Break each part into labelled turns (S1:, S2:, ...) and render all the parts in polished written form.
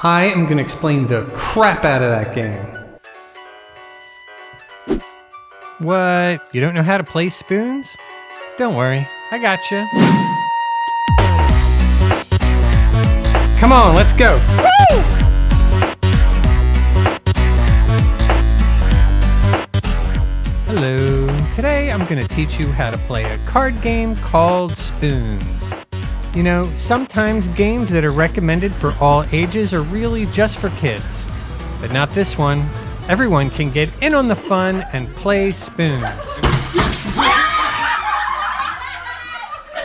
S1: I am going to explain the crap out of that game.
S2: What? You don't know how to play spoons? Don't worry, I gotcha.
S1: Come on, let's go.
S2: Woo! Hello. Today I'm going to teach you how to play a card game called Spoons. You know, sometimes games that are recommended for all ages are really just for kids. But not this one. Everyone can get in on the fun and play spoons.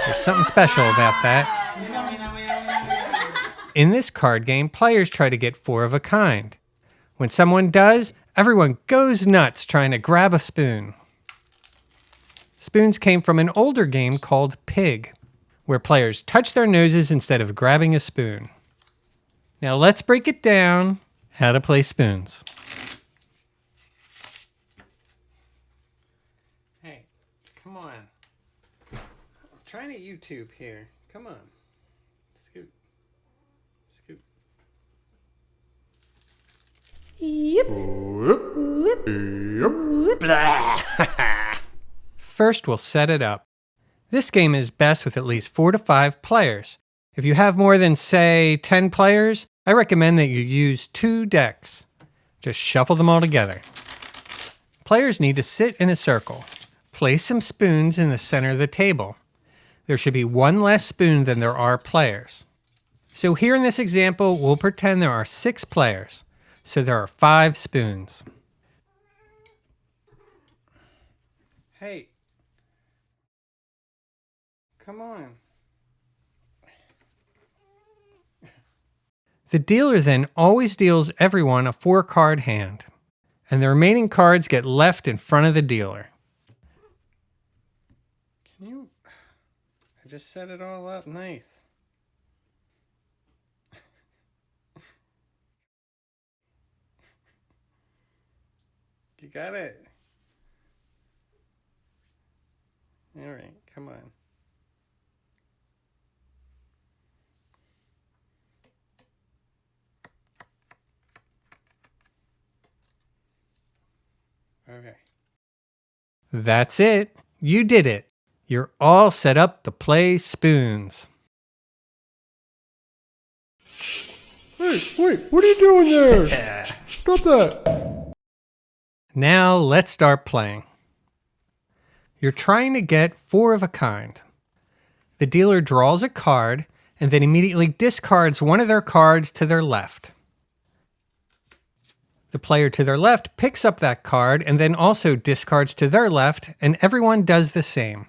S2: There's something special about that. In this card game, players try to get 4 of a kind. When someone does, everyone goes nuts trying to grab a spoon. Spoons came from an older game called Pig, where players touch their noses instead of grabbing a spoon. Now let's break it down, how to play spoons.
S1: Hey, come on. I'm trying to YouTube here. Come on. Scoot. Scoot.
S2: First, we'll set it up. This game is best with at least 4 to 5 players. If you have more than, say, 10 players, I recommend that you use 2 decks. Just shuffle them all together. Players need to sit in a circle. Place some spoons in the center of the table. There should be 1 less spoon than there are players. So here in this example, we'll pretend there are 6 players. So there are 5 spoons.
S1: Hey. Come on.
S2: The dealer then always deals everyone a 4-card hand, and the remaining cards get left in front of the dealer.
S1: Can you... I just set it all up nice. You got it. All right, come on. Okay.
S2: That's it. You did it. You're all set up to play spoons.
S3: Hey, wait, what are you doing there? Stop that.
S2: Now let's start playing. You're trying to get 4 of a kind. The dealer draws a card and then immediately discards one of their cards to their left. The player to their left picks up that card and then also discards to their left, and everyone does the same.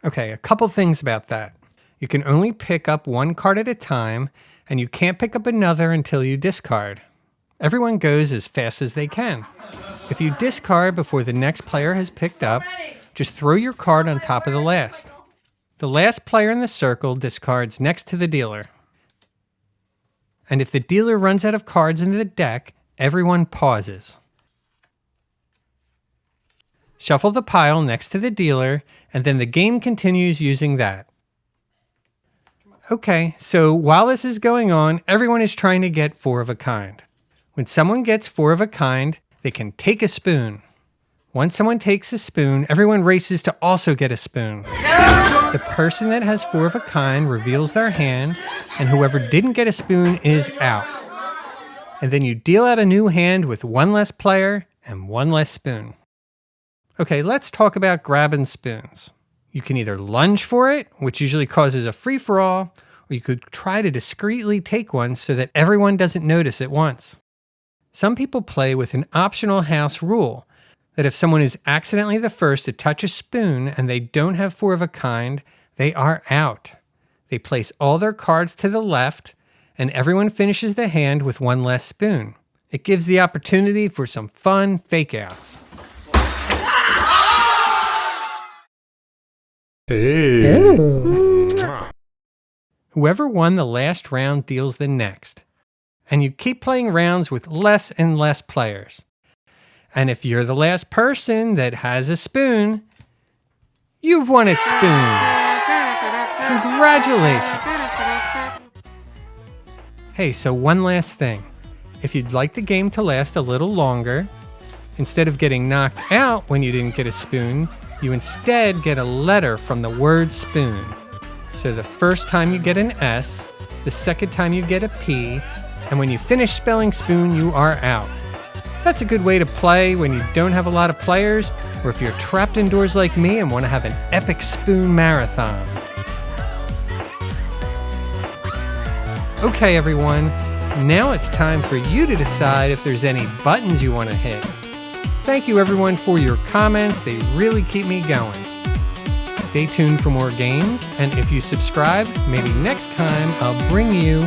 S2: Okay, a couple things about that. You can only pick up 1 card at a time, and you can't pick up another until you discard. Everyone goes as fast as they can. If you discard before the next player has picked up, just throw your card on top of the last. The last player in the circle discards next to the dealer. And if the dealer runs out of cards in the deck, everyone pauses. Shuffle the pile next to the dealer, and then the game continues using that. Okay, so while this is going on, everyone is trying to get 4 of a kind. When someone gets 4 of a kind, they can take a spoon. Once someone takes a spoon, everyone races to also get a spoon. The person that has 4 of a kind reveals their hand, and whoever didn't get a spoon is out. And then you deal out a new hand with 1 less player and 1 less spoon. Okay, let's talk about grabbing spoons. You can either lunge for it, which usually causes a free-for-all, or you could try to discreetly take one so that everyone doesn't notice at once. Some people play with an optional house rule that if someone is accidentally the first to touch a spoon and they don't have 4 of a kind, they are out. They place all their cards to the left, and everyone finishes the hand with 1 less spoon. It gives the opportunity for some fun fake-outs.
S1: Hey.
S2: Whoever won the last round deals the next. And you keep playing rounds with less and less players. And if you're the last person that has a spoon, you've won at spoons. Congratulations. Hey, so one last thing. If you'd like the game to last a little longer, instead of getting knocked out when you didn't get a spoon, you instead get a letter from the word spoon. So the first time you get an S, the second time you get a P, and when you finish spelling spoon, you are out. That's a good way to play when you don't have a lot of players, or if you're trapped indoors like me and want to have an epic spoon marathon. Okay, everyone, now it's time for you to decide if there's any buttons you want to hit. Thank you, everyone, for your comments. They really keep me going. Stay tuned for more games, and if you subscribe, maybe next time I'll bring you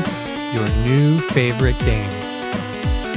S2: your new favorite game.